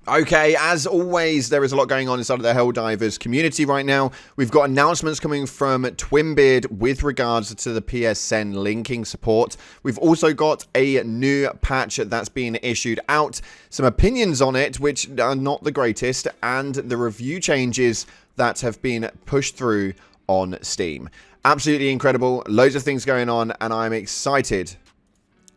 Okay, as always, there is a lot going on inside of the Helldivers community right now. We've got announcements coming from Twinbeard with regards to the PSN linking support. We've also got a new patch that's been issued out, some opinions on it, which are not the greatest, and the review changes that have been pushed through on Steam. Absolutely incredible, loads of things going on, and I'm excited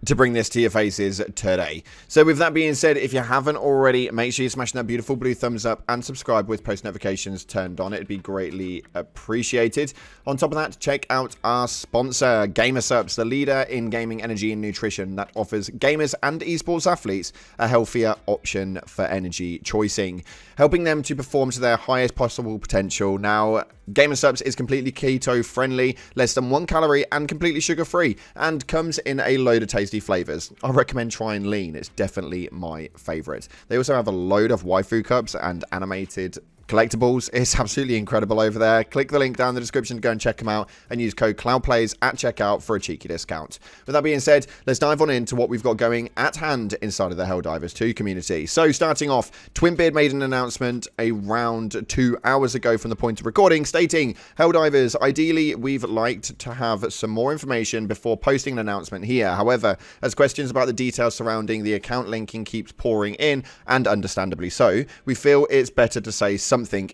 to bring this to your faces today. So with that being said, if you haven't already, make sure you're smashing that beautiful blue thumbs up and subscribe with post notifications turned on. It'd be greatly appreciated. On top of that, check out our sponsor, GamerSupps, the leader in gaming energy and nutrition that offers gamers and esports athletes a healthier option for energy choicing, helping them to perform to their highest possible potential. Now, GamerSupps is completely keto friendly, less than 1 calorie and completely sugar free, and comes in a load of tasty flavors. I recommend trying lean. It's definitely my favorite. They also have a load of waifu cups and animated collectibles. It's absolutely incredible over there. Click the link down in the description to go and check them out and use code CloudPlays at checkout for a cheeky discount. With that being said, let's dive on into what we've got going at hand inside of the Helldivers 2 community. So starting off, Twinbeard made an announcement around 2 hours ago from the point of recording stating, Helldivers, ideally we've liked to have some more information before posting an announcement here. However, as questions about the details surrounding the account linking keeps pouring in, and understandably so, we feel it's better to say something even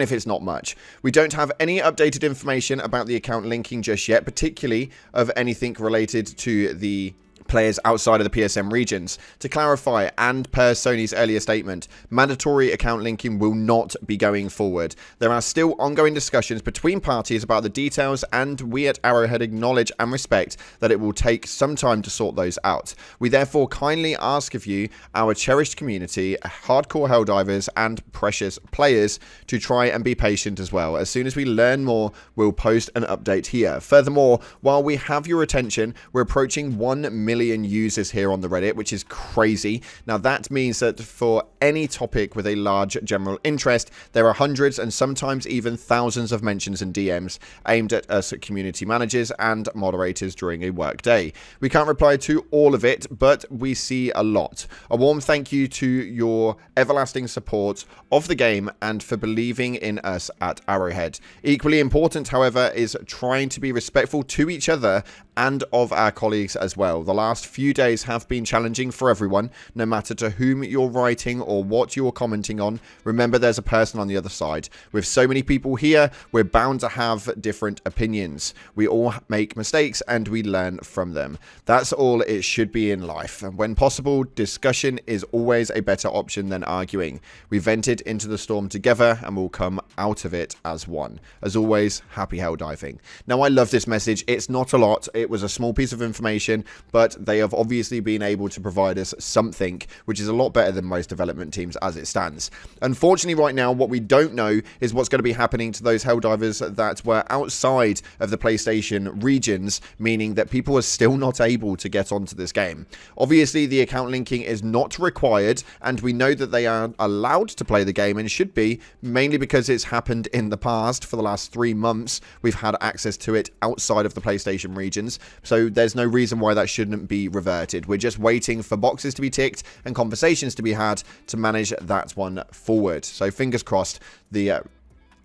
if it's not much. We don't have any updated information about the account linking just yet, particularly of anything related to the players outside of the PSN regions. To clarify, and per Sony's earlier statement, mandatory account linking will not be going forward. There are still ongoing discussions between parties about the details, and we at Arrowhead acknowledge and respect that it will take some time to sort those out. We therefore kindly ask of you, our cherished community, hardcore Helldivers and precious players, to try and be patient as well. As soon as we learn more, we'll post an update here. Furthermore, while we have your attention, we're approaching 1 million users here on the Reddit, which is crazy. Now that means that for any topic with a large general interest, there are hundreds and sometimes even thousands of mentions and DMs aimed at us community managers and moderators during a work day. We can't reply to all of it, but we see a lot. A warm thank you to your everlasting support of the game and for believing in us at Arrowhead. Equally important, however, is trying to be respectful to each other and of our colleagues as well. The last few days have been challenging for everyone, no matter to whom you're writing or what you're commenting on. Remember, there's a person on the other side. With so many people here, we're bound to have different opinions. We all make mistakes and we learn from them. That's all it should be in life. And when possible, discussion is always a better option than arguing. We vented into the storm together and we'll come out of it as one. As always, happy helldiving. Now, I love this message. It's not a lot. It was a small piece of information, but they have obviously been able to provide us something, which is a lot better than most development teams as it stands. Unfortunately, right now, what we don't know is what's going to be happening to those Helldivers that were outside of the PlayStation regions, meaning that people are still not able to get onto this game. Obviously, the account linking is not required, and we know that they are allowed to play the game and should be, mainly because it's happened in the past. For the last 3 months, we've had access to it outside of the PlayStation regions, so there's no reason why that shouldn't be reverted. We're just waiting for boxes to be ticked and conversations to be had to manage that one forward. So fingers crossed, the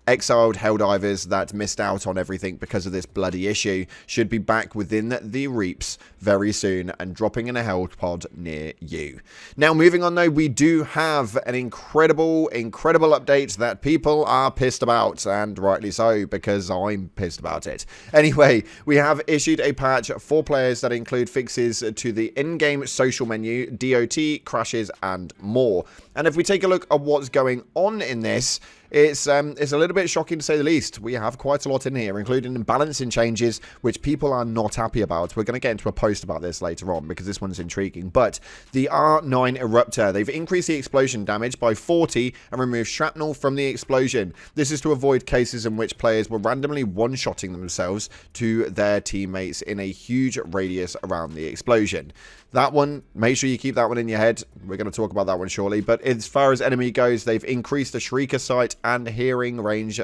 exiled Helldivers that missed out on everything because of this bloody issue should be back within the reaps very soon and dropping in a held pod near you. Now, moving on though, we do have an incredible update that people are pissed about, and rightly so, because I'm pissed about it. Anyway, we have issued a patch for players that include fixes to the in-game social menu, DOT, crashes, and more. And if we take a look at what's going on in this, it's a little bit shocking to say the least. We have quite a lot in here, including balancing changes, which people are not happy about. We're going to get into a post about this later on, because this one's intriguing. But the R9 Eruptor, they've increased the explosion damage by 40 and removed shrapnel from the explosion. This is to avoid cases in which players were randomly one-shotting themselves to their teammates in a huge radius around the explosion. That one, make sure you keep that one in your head. We're going to talk about that one shortly. But as far as enemy goes, they've increased the Shrieker sight sight and hearing range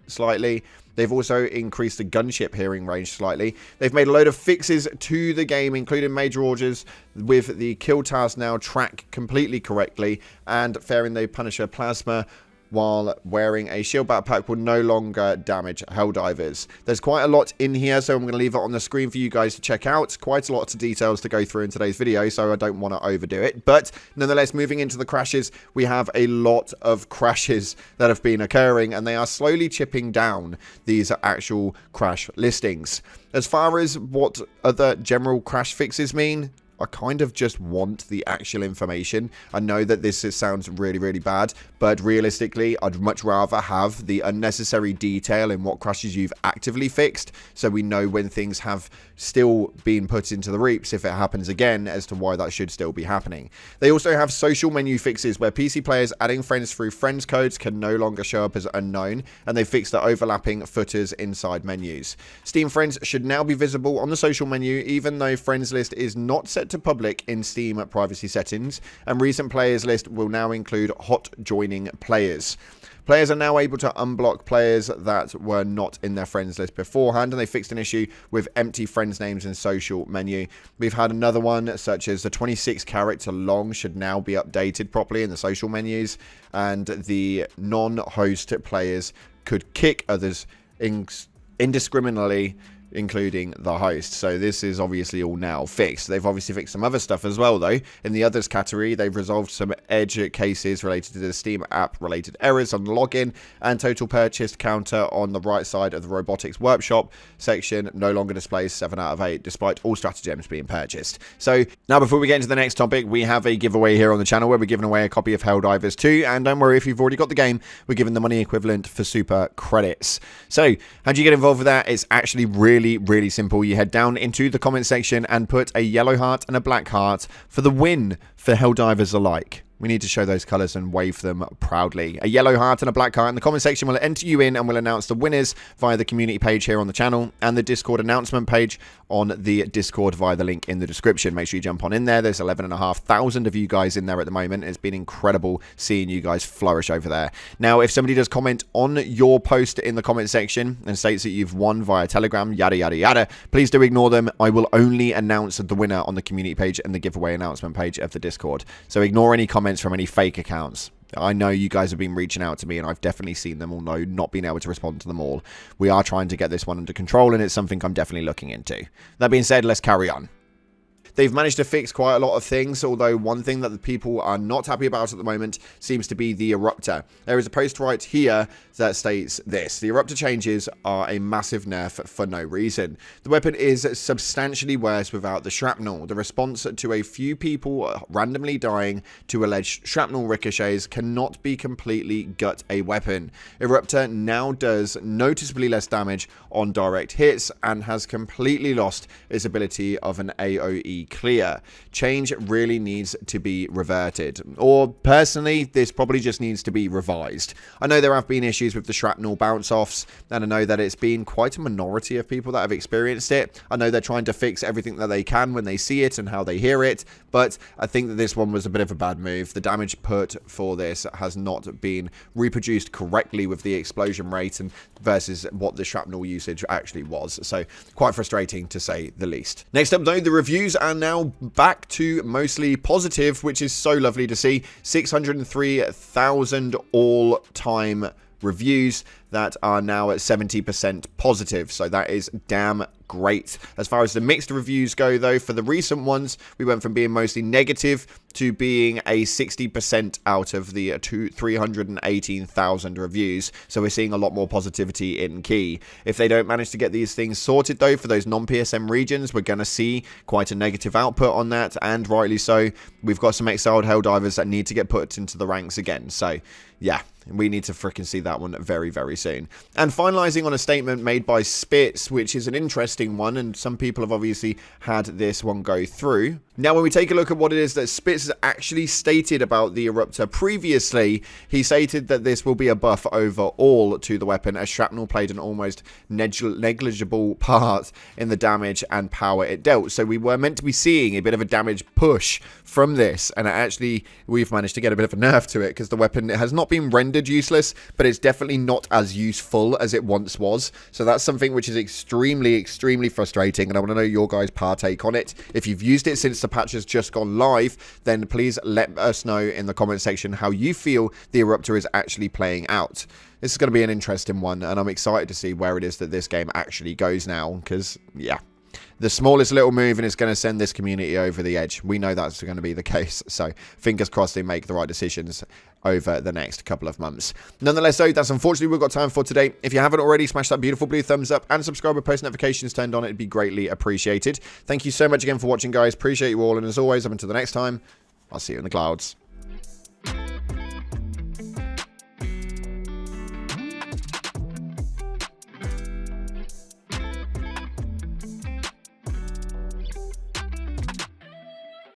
slightly. They've also increased the gunship hearing range slightly. They've made a load of fixes to the game, including major orders with the kill task now track completely correctly, and fairing the Punisher Plasma while wearing a shield backpack will no longer damage Helldivers. There's quite a lot in here, so I'm going to leave it on the screen for you guys to check out. Quite a lot of details to go through in today's video, so I don't want to overdo it. But nonetheless, moving into the crashes, we have a lot of crashes that have been occurring, and they are slowly chipping down these actual crash listings. As far as what other general crash fixes mean, I kind of just want the actual information. I know that this sounds really, really bad, but realistically, I'd much rather have the unnecessary detail in what crashes you've actively fixed, so we know when things have still been put into the reaps if it happens again, as to why that should still be happening. They also have social menu fixes where PC players adding friends through friends codes can no longer show up as unknown, and they fixed the overlapping footers inside menus. Steam friends should now be visible on the social menu, even though friends list is not set to public in Steam privacy settings, and recent players list will now include hot joining players. Players are now able to unblock players that were not in their friends list beforehand, and they fixed an issue with empty friends names in social menu. We've had another one, such as the 26 character long should now be updated properly in the social menus, and the non-host players could kick others indiscriminately, including the host. So this is obviously all now fixed. They've obviously fixed some other stuff as well, though. In the others category, they've resolved some edge cases related to the Steam app related errors on login, and total purchased counter on the right side of the robotics workshop section no longer displays 7 out of 8 despite all stratagems being purchased. So now, before we get into the next topic, we have a giveaway here on the channel where we're giving away a copy of Helldivers 2, and don't worry if you've already got the game, we're giving the money equivalent for super credits. So how do you get involved with that? It's actually really simple. You head down into the comment section and put a yellow heart and a black heart for the win for Helldivers alike. We need to show those colours and wave them proudly. A yellow heart and a black heart in the comment section will enter you in, and we'll announce the winners via the community page here on the channel and the Discord announcement page on the Discord via the link in the description. Make sure you jump on in there. There's 11,500 of you guys in there at the moment. It's been incredible seeing you guys flourish over there. Now, if somebody does comment on your post in the comment section and states that you've won via Telegram, yada, yada, yada, please do ignore them. I will only announce the winner on the community page and the giveaway announcement page of the Discord. So ignore any comments from any fake accounts. I know you guys have been reaching out to me, and I've definitely seen them, although not being able to respond to them all. We are trying to get this one under control, and it's something I'm definitely looking into. That being said, let's carry on. They've managed to fix quite a lot of things, although one thing that the people are not happy about at the moment seems to be the Eruptor. There is a post right here that states this: the Eruptor changes are a massive nerf for no reason. The weapon is substantially worse without the shrapnel. The response to a few people randomly dying to alleged shrapnel ricochets cannot be completely gut a weapon. Eruptor now does noticeably less damage on direct hits and has completely lost its ability of an AoE clear. Change really needs to be reverted, or personally this probably just needs to be revised. I know there have been issues with the shrapnel bounce offs, and I know that it's been quite a minority of people that have experienced it. I know they're trying to fix everything that they can when they see it and how they hear it, but I think that this one was a bit of a bad move. The damage put for this has not been reproduced correctly with the explosion rate and versus what the shrapnel usage actually was, so quite frustrating to say the least. Next up though, the reviews are now back to mostly positive, which is so lovely to see. 603,000 all-time reviews that are now at 70% positive, so that is damn great. As far as the mixed reviews go though, for the recent ones we went from being mostly negative to being a 60% out of the 318,000 reviews, so we're seeing a lot more positivity in key. If they don't manage to get these things sorted though, for those non-PSN regions, we're going to see quite a negative output on that, and rightly so. We've got some exiled Helldivers that need to get put into the ranks again, so yeah, we need to frickin' see that one very, very soon. And finalizing on a statement made by Spitz, which is an interesting one, and some people have obviously had this one go through. Now, when we take a look at what it is that Spitz has actually stated about the Eruptor previously, he stated that this will be a buff overall to the weapon, as shrapnel played an almost negligible part in the damage and power it dealt. So we were meant to be seeing a bit of a damage push from this, and actually we've managed to get a bit of a nerf to it, because the weapon has not been rendered rendered useless, but it's definitely not as useful as it once was. So that's something which is extremely, extremely frustrating, and I want to know your guys' partake on it. If you've used it since the patch has just gone live, then please let us know in the comment section how you feel the Eruptor is actually playing out. This is going to be an interesting one, and I'm excited to see where it is that this game actually goes now, because, yeah, the smallest little move and it's going to send this community over the edge. We know that's going to be the case, so fingers crossed they make the right decisions over the next couple of months. Nonetheless, though, that's unfortunately what we've got time for today. If you haven't already, smash that beautiful blue thumbs up and subscribe with post notifications turned on. It'd be greatly appreciated. Thank you so much again for watching, guys. Appreciate you all, and as always, up until the next time, I'll see you in the clouds.